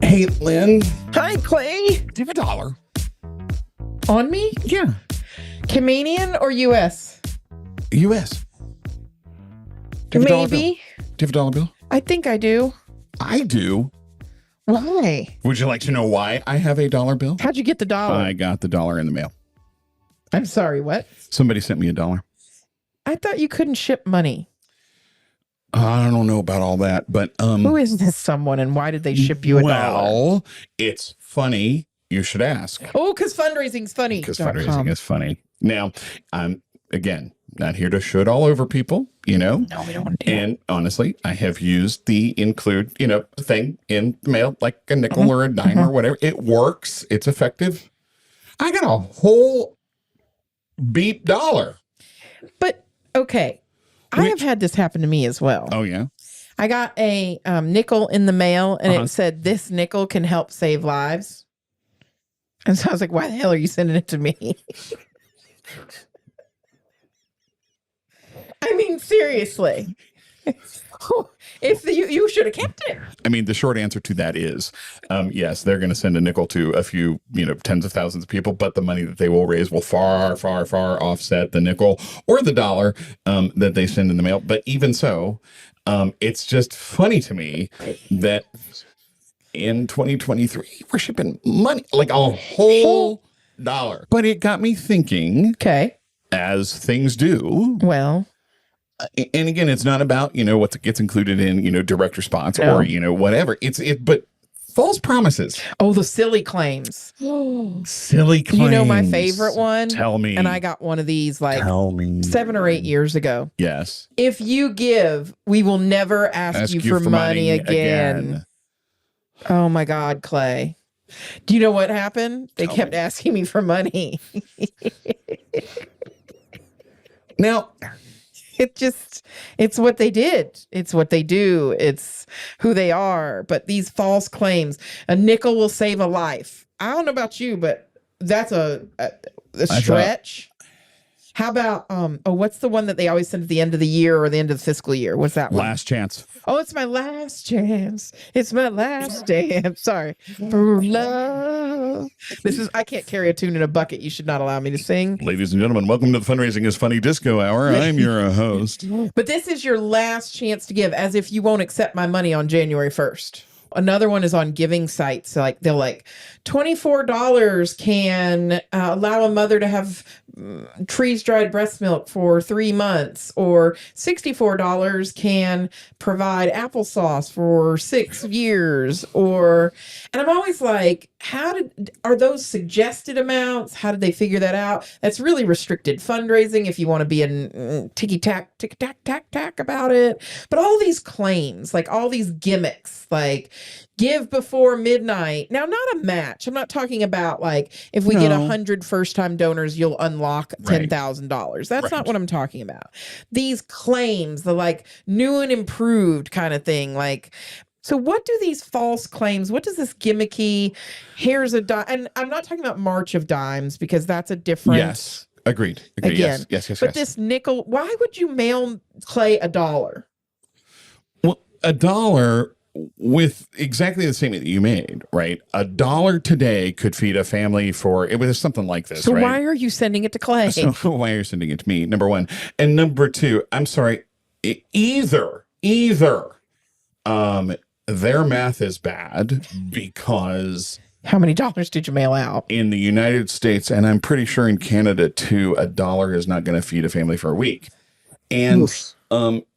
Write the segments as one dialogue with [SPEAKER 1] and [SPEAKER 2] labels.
[SPEAKER 1] Hey, Lynn.
[SPEAKER 2] Hi, Clay.
[SPEAKER 1] Do you have $1?
[SPEAKER 2] On me?
[SPEAKER 1] Yeah.
[SPEAKER 2] Canadian or U.S.?
[SPEAKER 1] U.S. Do you have a dollar bill?
[SPEAKER 2] Maybe.
[SPEAKER 1] Do you have a dollar bill?
[SPEAKER 2] I think I do.
[SPEAKER 1] I do.
[SPEAKER 2] Why?
[SPEAKER 1] Would you like to know why I have a dollar bill?
[SPEAKER 2] How'd you get the dollar?
[SPEAKER 1] I got the dollar in the mail.
[SPEAKER 2] I'm sorry, what?
[SPEAKER 1] Somebody sent me $1.
[SPEAKER 2] I thought you couldn't ship money.
[SPEAKER 1] I don't know about all that, but
[SPEAKER 2] Who is this someone and why did they ship you $1?
[SPEAKER 1] Well, it's funny. You should ask.
[SPEAKER 2] Oh, because fundraising's funny.
[SPEAKER 1] Because fundraising is funny. Now, I'm, again, not here to shoot all over people, you know?
[SPEAKER 2] No, we don't want to do
[SPEAKER 1] And honestly, I have used the include, thing in the mail, like a nickel or a dime or whatever. It works. It's effective. I got a whole beep dollar.
[SPEAKER 2] But, okay. I have had this happen to me as well.
[SPEAKER 1] Oh, yeah?
[SPEAKER 2] I got a nickel in the mail and it said, this nickel can help save lives. And so I was like, why the hell are you sending it to me? I mean, seriously. If you should have kept it.
[SPEAKER 1] I mean, the short answer to that is, yes, they're going to send a nickel to a few, tens of thousands of people, but the money that they will raise will far, far, far offset the nickel or the dollar that they send in the mail. But even so, it's just funny to me that in 2023, we're shipping money, like a whole dollar. But it got me thinking,
[SPEAKER 2] Okay.
[SPEAKER 1] as things do.
[SPEAKER 2] Well.
[SPEAKER 1] And again, it's not about, what gets included in, direct response or, whatever. But false promises.
[SPEAKER 2] Oh, the silly claims.
[SPEAKER 1] Silly claims.
[SPEAKER 2] You know my favorite one?
[SPEAKER 1] Tell me.
[SPEAKER 2] And I got one of these like
[SPEAKER 1] Tell me.
[SPEAKER 2] 7 or 8 years ago.
[SPEAKER 1] Yes.
[SPEAKER 2] If you give, we will never ask you for money again. Oh my God, Clay. Do you know what happened? They kept asking me for money.
[SPEAKER 1] Now,
[SPEAKER 2] it's what they did. It's what they do. It's who they are. But these false claims, a nickel will save a life. I don't know about you, but that's a stretch. How about, what's the one that they always send at the end of the year or the end of the fiscal year? What's that one?
[SPEAKER 1] Last chance.
[SPEAKER 2] Oh, it's my last chance. It's my last dance. Sorry. For love. I can't carry a tune in a bucket. You should not allow me to sing.
[SPEAKER 1] Ladies and gentlemen, welcome to the Fundraising is Funny Disco Hour. I'm your host.
[SPEAKER 2] But this is your last chance to give, as if you won't accept my money on January 1st. Another one is on giving sites. So they're like, $24 can allow a mother to have freeze-dried breast milk for 3 months, or $64 can provide applesauce for 6 years, and I'm always like, are those suggested amounts? How did they figure that out? That's really restricted fundraising if you want to be in ticky-tack about it. But all these claims, like all these gimmicks, like give before midnight. Now, not a match. I'm not talking about like if we get 100 first-time donors, you'll unlock $10,000. That's not what I'm talking about. These claims, the like new and improved kind of thing, like. So what do these false claims, what does this gimmicky, here's a dime, and I'm not talking about March of Dimes because that's a different.
[SPEAKER 1] Yes, agreed.
[SPEAKER 2] Again.
[SPEAKER 1] Yes.
[SPEAKER 2] But this nickel, why would you mail Clay $1?
[SPEAKER 1] Well, $1 with exactly the statement that you made, right? $1 today could feed a family it was something like this,
[SPEAKER 2] so
[SPEAKER 1] right?
[SPEAKER 2] why are you sending it to Clay?
[SPEAKER 1] So why are you sending it to me? Number one. And number two, I'm sorry, either, their math is bad because
[SPEAKER 2] how many dollars did you mail out?
[SPEAKER 1] In the United States, and I'm pretty sure in Canada too, $1 is not going to feed a family for a week. And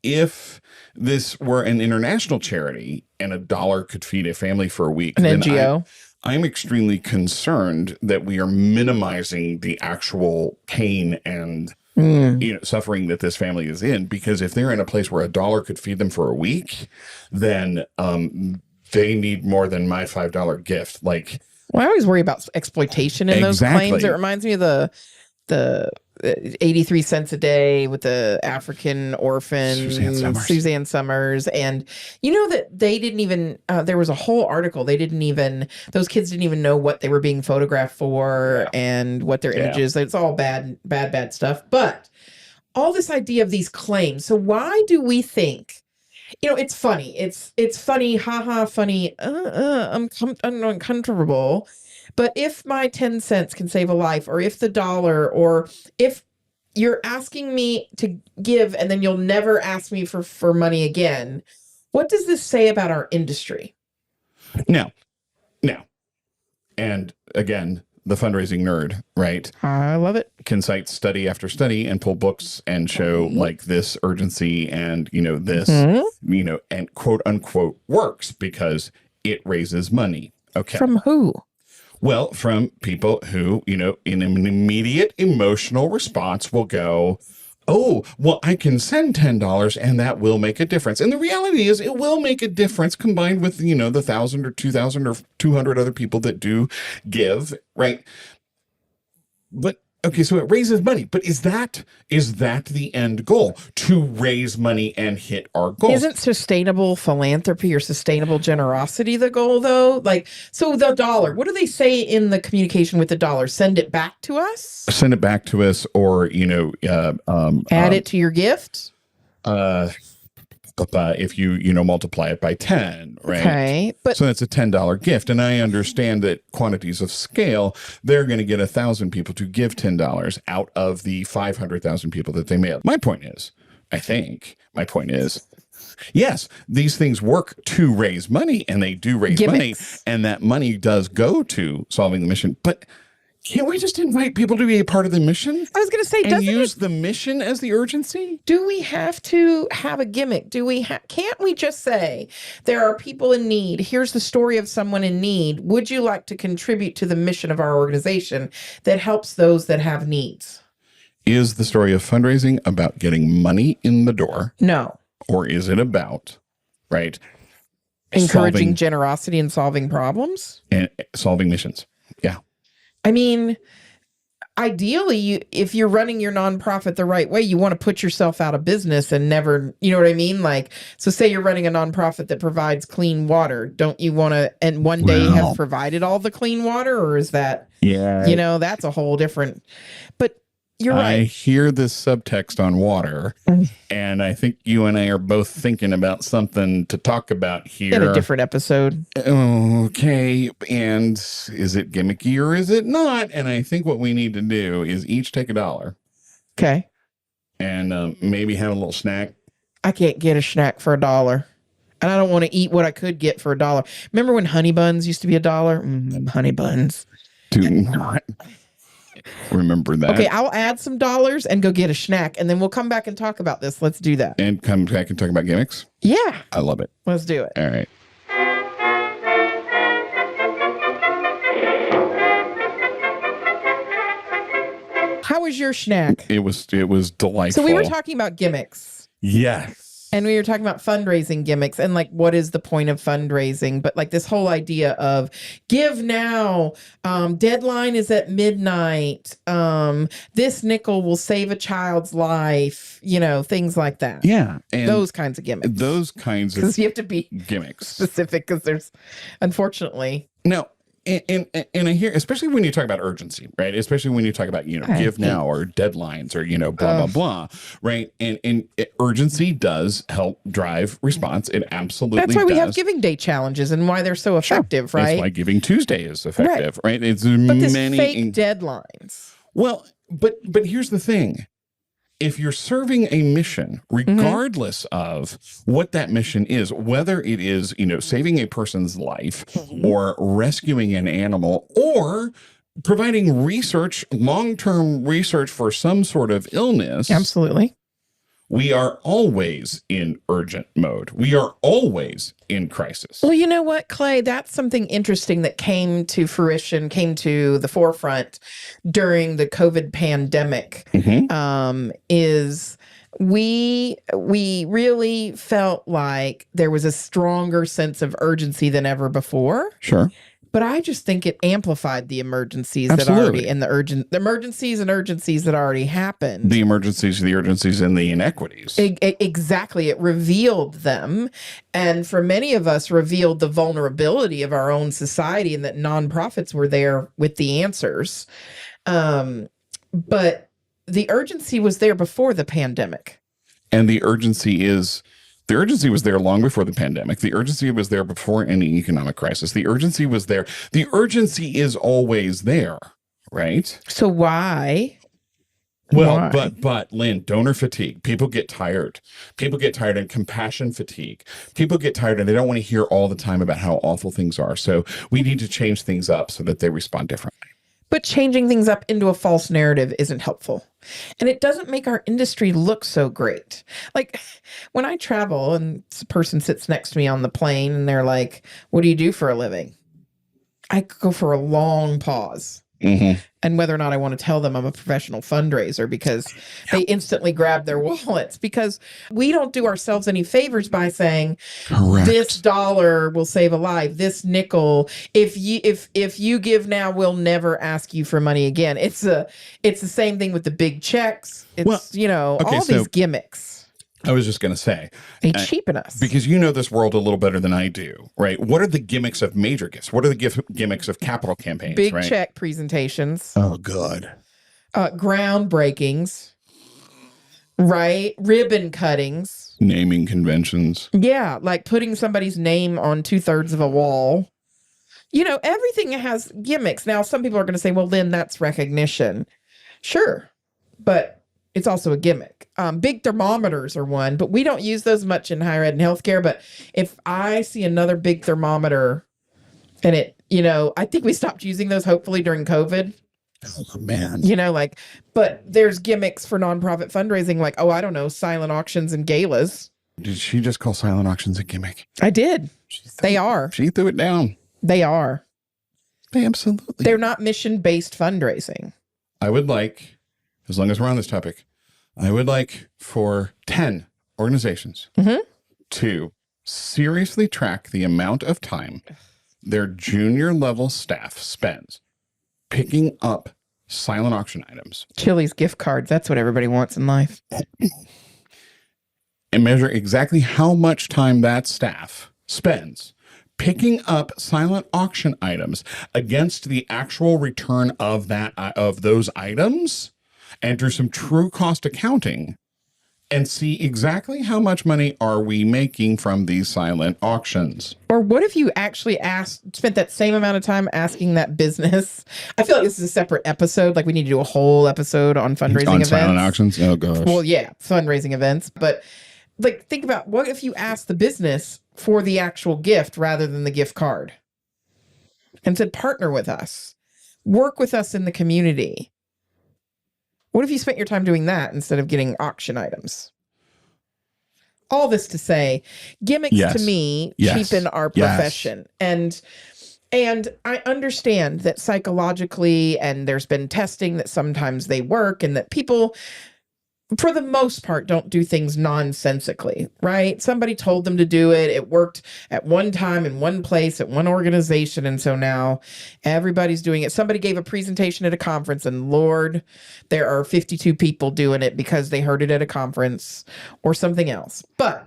[SPEAKER 1] if this were an international charity and $1 could feed a family for a week,
[SPEAKER 2] an
[SPEAKER 1] then
[SPEAKER 2] NGO,
[SPEAKER 1] I'm extremely concerned that we are minimizing the actual pain and suffering that this family is in, because if they're in a place where $1 could feed them for a week, then they need more than my $5 gift. Like,
[SPEAKER 2] well, I always worry about exploitation in those claims. It reminds me of the 83 cents a day with the African orphan Suzanne Summers. And you know that they didn't even there was a whole article, those kids didn't even know what they were being photographed for and what their images. It's all bad stuff. But all this idea of these claims, so why do we think it's funny. It's funny, haha, funny. I'm uncomfortable. But if my 10 cents can save a life, or if the dollar, or if you're asking me to give and then you'll never ask me for money again, what does this say about our industry?
[SPEAKER 1] Now, and again, the fundraising nerd, right?
[SPEAKER 2] I love it.
[SPEAKER 1] Can cite study after study and pull books and show like this urgency and, this, and quote unquote works because it raises money. Okay.
[SPEAKER 2] From who?
[SPEAKER 1] Well, from people who, in an immediate emotional response will go, oh, well, I can send $10 and that will make a difference. And the reality is it will make a difference combined with, the 1,000 or 2,000 or 200 other people that do give, right? But okay, so it raises money, but is that the end goal, to raise money and hit our goals?
[SPEAKER 2] Isn't sustainable philanthropy or sustainable generosity the goal, though? Like, so the dollar, what do they say in the communication with the dollar? Send it back to us?
[SPEAKER 1] Send it back to us, or,
[SPEAKER 2] add it to your gift?
[SPEAKER 1] If you multiply it by 10, right?
[SPEAKER 2] Okay, but
[SPEAKER 1] so that's a $10 gift, and I understand that quantities of scale, they're going to get 1,000 people to give $10 out of the 500,000 people that they mailed. My point is, yes, these things work to raise money, and they do raise
[SPEAKER 2] Gimmicks.
[SPEAKER 1] money, and that money does go to solving the mission, but can't we just invite people to be a part of the mission?
[SPEAKER 2] I was going to say,
[SPEAKER 1] and use the mission as the urgency?
[SPEAKER 2] Do we have to have a gimmick? Can't we just say, there are people in need. Here's the story of someone in need. Would you like to contribute to the mission of our organization that helps those that have needs?
[SPEAKER 1] Is the story of fundraising about getting money in the door?
[SPEAKER 2] No.
[SPEAKER 1] Or is it about, right,
[SPEAKER 2] encouraging generosity and solving problems?
[SPEAKER 1] And solving missions. Yeah.
[SPEAKER 2] I mean, ideally, if you're running your nonprofit the right way, you want to put yourself out of business and never, you know what I mean? Like, so say you're running a nonprofit that provides clean water. Don't you want to, and one day have provided all the clean water? Or is that, that's a whole different, but you're right.
[SPEAKER 1] I hear this subtext on water, and I think you and I are both thinking about something to talk about here.
[SPEAKER 2] In a different episode.
[SPEAKER 1] Okay. And is it gimmicky or is it not? And I think what we need to do is each take $1.
[SPEAKER 2] Okay.
[SPEAKER 1] And maybe have a little snack.
[SPEAKER 2] I can't get a snack for $1. And I don't want to eat what I could get for $1. Remember when honey buns used to be $1? Honey buns.
[SPEAKER 1] Do not remember that.
[SPEAKER 2] Okay, I'll add some dollars and go get a snack, and then we'll come back and talk about this. Let's do that.
[SPEAKER 1] And come back and talk about gimmicks?
[SPEAKER 2] Yeah.
[SPEAKER 1] I love it.
[SPEAKER 2] Let's do it.
[SPEAKER 1] All right.
[SPEAKER 2] How was your snack?
[SPEAKER 1] It was delightful.
[SPEAKER 2] So we were talking about gimmicks.
[SPEAKER 1] Yes.
[SPEAKER 2] And we were talking about fundraising gimmicks and like, what is the point of fundraising? But like this whole idea of give now, deadline is at midnight. This nickel will save a child's life, things like that.
[SPEAKER 1] Yeah. And
[SPEAKER 2] those kinds of gimmicks. Because you have to be
[SPEAKER 1] gimmicks
[SPEAKER 2] specific, because there's, unfortunately.
[SPEAKER 1] No. And I hear, especially when you talk about urgency, right? Especially when you talk about, give now or deadlines or, blah, blah, blah, right? And urgency does help drive response. It absolutely does.
[SPEAKER 2] That's why we have Giving Day challenges and why they're so effective, right?
[SPEAKER 1] That's why Giving Tuesday is effective, right? It's
[SPEAKER 2] but many fake deadlines.
[SPEAKER 1] Well, but here's the thing. If you're serving a mission, regardless of what that mission is, whether it is, saving a person's life or rescuing an animal or providing research, long-term research for some sort of illness.
[SPEAKER 2] Absolutely.
[SPEAKER 1] We are always in urgent mode. We are always in crisis.
[SPEAKER 2] Well, you know what, Clay? That's something interesting that came to fruition, came to the forefront during the COVID pandemic. Is we really felt like there was a stronger sense of urgency than ever before.
[SPEAKER 1] Sure.
[SPEAKER 2] But I just think it amplified the emergencies
[SPEAKER 1] Absolutely.
[SPEAKER 2] the emergencies and urgencies that already happened.
[SPEAKER 1] The emergencies, the urgencies, and the inequities.
[SPEAKER 2] Exactly. It revealed them. And for many of us, revealed the vulnerability of our own society and that nonprofits were there with the answers. But the urgency was there before the pandemic.
[SPEAKER 1] And the urgency is The urgency was there long before the pandemic. The urgency was there before any economic crisis. The urgency was there. The urgency is always there, right?
[SPEAKER 2] So why?
[SPEAKER 1] Well, but Lynn, donor fatigue. People get tired. People get tired, and compassion fatigue. People get tired and they don't want to hear all the time about how awful things are. So we need to change things up so that they respond differently.
[SPEAKER 2] But changing things up into a false narrative isn't helpful. And it doesn't make our industry look so great. Like when I travel and this person sits next to me on the plane and they're like, "What do you do for a living?" I go for a long pause.
[SPEAKER 1] Mm-hmm.
[SPEAKER 2] And whether or not I want to tell them I'm a professional fundraiser, because they instantly grab their wallets, because we don't do ourselves any favors by saying,
[SPEAKER 1] Correct.
[SPEAKER 2] this dollar will save a life, this nickel, if you give now, we'll never ask you for money again. It's the same thing with the big checks. It's all these gimmicks.
[SPEAKER 1] I was just going to say,
[SPEAKER 2] They cheapen us.
[SPEAKER 1] because you know this world a little better than I do, right? What are the gimmicks of major gifts? What are the gimmicks of capital campaigns?
[SPEAKER 2] Big
[SPEAKER 1] right?
[SPEAKER 2] check presentations,
[SPEAKER 1] Oh, God.
[SPEAKER 2] groundbreakings, right? Ribbon cuttings.
[SPEAKER 1] Naming conventions.
[SPEAKER 2] Yeah, like putting somebody's name on 2/3 of a wall. Everything has gimmicks. Now, some people are going to say, well, then that's recognition. Sure, but it's also a gimmick. Big thermometers are one, but we don't use those much in higher ed and healthcare. But if I see another big thermometer and I think we stopped using those hopefully during COVID.
[SPEAKER 1] Oh, man.
[SPEAKER 2] But there's gimmicks for nonprofit fundraising, like, I don't know, silent auctions and galas.
[SPEAKER 1] Did she just call silent auctions a gimmick?
[SPEAKER 2] I did. They are.
[SPEAKER 1] She threw it down.
[SPEAKER 2] They are.
[SPEAKER 1] They absolutely.
[SPEAKER 2] They're not mission-based fundraising.
[SPEAKER 1] I would like, as long as we're on this topic, I would like for 10 organizations to seriously track the amount of time their junior level staff spends picking up silent auction items.
[SPEAKER 2] Chili's gift cards. That's what everybody wants in life.
[SPEAKER 1] And measure exactly how much time that staff spends picking up silent auction items against the actual return of those items, and do some true cost accounting and see exactly how much money are we making from these silent auctions.
[SPEAKER 2] Or what if you actually spent that same amount of time asking that business? I feel like this is a separate episode. Like we need to do a whole episode on fundraising events.
[SPEAKER 1] Silent auctions? Oh, gosh.
[SPEAKER 2] Well, yeah, fundraising events. But think about what if you asked the business for the actual gift rather than the gift card and said, partner with us, work with us in the community. What if you spent your time doing that instead of getting auction items? All this to say, gimmicks to me cheapen our profession. And I understand that psychologically, and there's been testing that sometimes they work, and that people, for the most part, don't do things nonsensically, right? Somebody told them to do it. It worked at one time in one place at one organization. And so now everybody's doing it. Somebody gave a presentation at a conference and Lord, there are 52 people doing it because they heard it at a conference or something else. But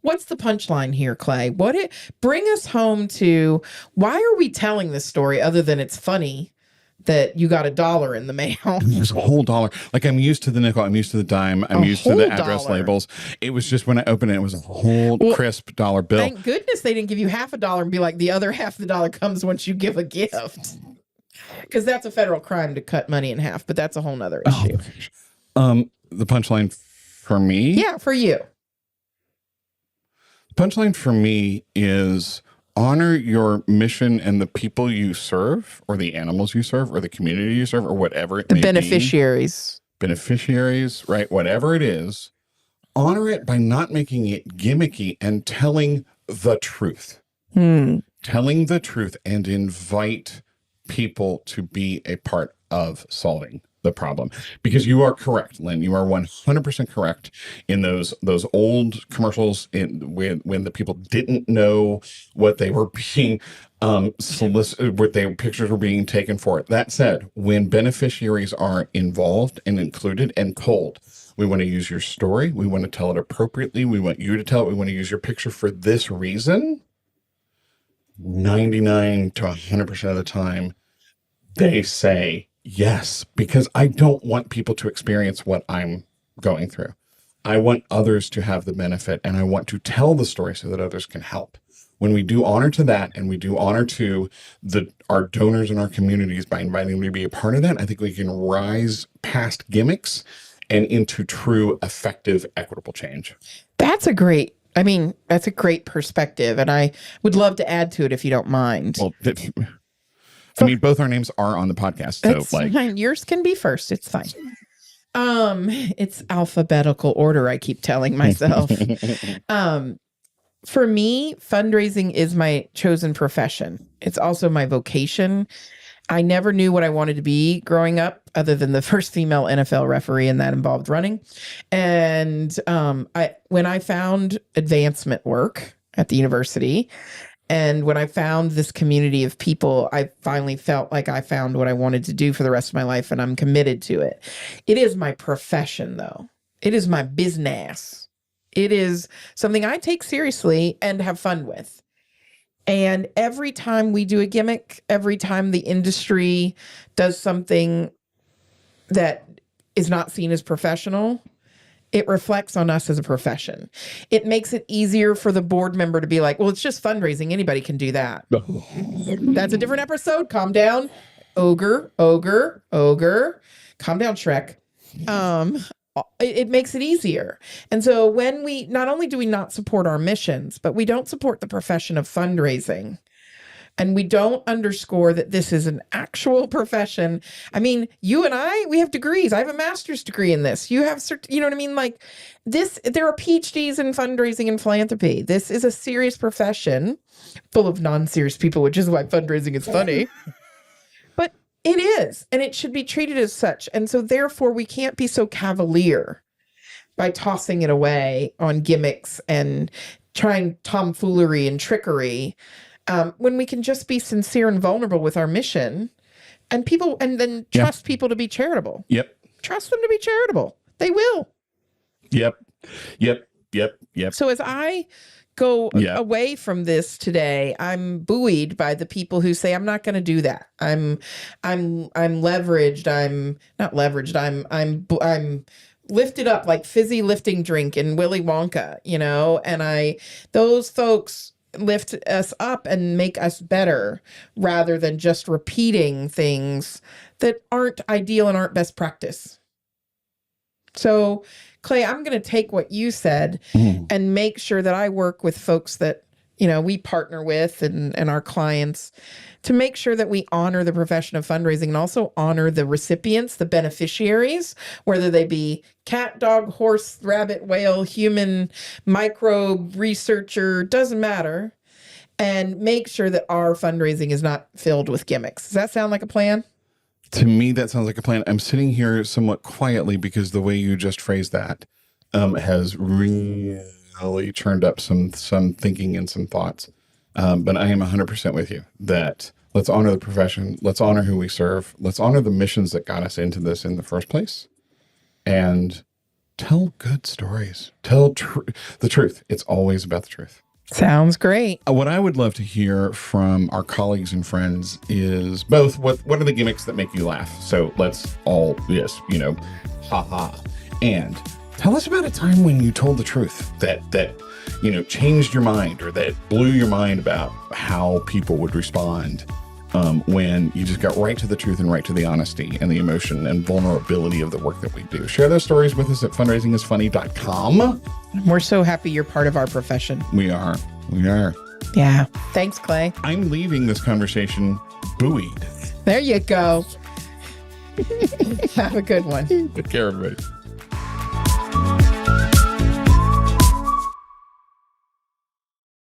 [SPEAKER 2] what's the punchline here, Clay? Bring us home to, why are we telling this story other than it's funny that you got $1 in the mail?
[SPEAKER 1] There's a whole dollar. Like, I'm used to the nickel. I'm used to the dime. I'm used to the address labels. It was just when I opened it, it was a whole crisp dollar bill.
[SPEAKER 2] Thank goodness they didn't give you $50 and be like, the other half of the dollar comes once you give a gift. Because that's a federal crime to cut money in half, but that's a whole nother issue.
[SPEAKER 1] The punchline for me?
[SPEAKER 2] Yeah, for you.
[SPEAKER 1] Punchline for me is honor your mission and the people you serve, or the animals you serve, or the community you serve, or whatever it may be.
[SPEAKER 2] The beneficiaries.
[SPEAKER 1] Beneficiaries, right? Whatever it is, honor it by not making it gimmicky and telling the truth. Telling the truth, and invite people to be a part of solving the problem. Because you are correct, Lynn. You are 100% correct in those old commercials when the people didn't know what they were being solicited, what pictures were being taken for it. That said, when beneficiaries are involved and included and told, we want to use your story, we want to tell it appropriately, we want you to tell it, we want to use your picture for this reason, 99 to 100% of the time, they say yes, because I don't want people to experience what I'm going through. I want others to have the benefit, and I want to tell the story so that others can help. When we do honor to that, and we do honor to our donors in our communities by inviting them to be a part of that, I think we can rise past gimmicks and into true, effective, equitable change.
[SPEAKER 2] That's a great perspective. And I would love to add to it if you don't mind.
[SPEAKER 1] Well, I mean, both our names are on the podcast. So
[SPEAKER 2] It's fine. Yours can be first. It's fine. It's alphabetical order, I keep telling myself. For me, fundraising is my chosen profession. It's also my vocation. I never knew what I wanted to be growing up, other than the first female NFL referee, and that involved running. And when I found advancement work at the university, and when I found this community of people, I finally felt like I found what I wanted to do for the rest of my life, and I'm committed to it. It is my profession, though. It is my business. It is something I take seriously and have fun with. And every time we do a gimmick, every time the industry does something that is not seen as professional, it reflects on us as a profession. It makes it easier for the board member to be like, well, it's just fundraising. Anybody can do that. That's a different episode. Calm down. Ogre. Calm down, Shrek. It makes it easier. And so when not only do we not support our missions, but we don't support the profession of fundraising. And we don't underscore that this is an actual profession. I mean, you and we have degrees. I have a master's degree in this. You have, you know what I mean? Like this, there are PhDs in fundraising and philanthropy. This is a serious profession full of non-serious people, which is why fundraising is funny. But it is, and it should be treated as such. And so therefore we can't be so cavalier by tossing it away on gimmicks and trying tomfoolery and trickery, when we can just be sincere and vulnerable with our mission, and then trust people to be charitable.
[SPEAKER 1] Yep.
[SPEAKER 2] Trust them to be charitable. They will.
[SPEAKER 1] Yep.
[SPEAKER 2] So as I go away from this today, I'm buoyed by the people who say, I'm not going to do that. I'm leveraged. I'm not leveraged. I'm lifted up like fizzy lifting drink in Willy Wonka, and those folks lift us up and make us better rather than just repeating things that aren't ideal and aren't best practice. So Clay, I'm going to take what you said and make sure that I work with folks that, we partner with and our clients to make sure that we honor the profession of fundraising and also honor the recipients, the beneficiaries, whether they be cat, dog, horse, rabbit, whale, human, microbe, researcher, doesn't matter, and make sure that our fundraising is not filled with gimmicks. Does that sound like a plan?
[SPEAKER 1] To me, that sounds like a plan. I'm sitting here somewhat quietly because the way you just phrased that has really churned up some thinking and some thoughts. But I am 100% with you that let's honor the profession. Let's honor who we serve. Let's honor the missions that got us into this in the first place. And tell good stories. Tell the truth. It's always about the truth.
[SPEAKER 2] Sounds great.
[SPEAKER 1] What I would love to hear from our colleagues and friends is both what are the gimmicks that make you laugh? So let's all, ha. And tell us about a time when you told the truth that changed your mind or that blew your mind about how people would respond when you just got right to the truth and right to the honesty and the emotion and vulnerability of the work that we do. Share those stories with us at fundraisingisfunny.com.
[SPEAKER 2] We're so happy you're part of our profession.
[SPEAKER 1] We are.
[SPEAKER 2] Yeah. Thanks, Clay.
[SPEAKER 1] I'm leaving this conversation buoyed.
[SPEAKER 2] There you go. Have a good one.
[SPEAKER 1] Take care, everybody.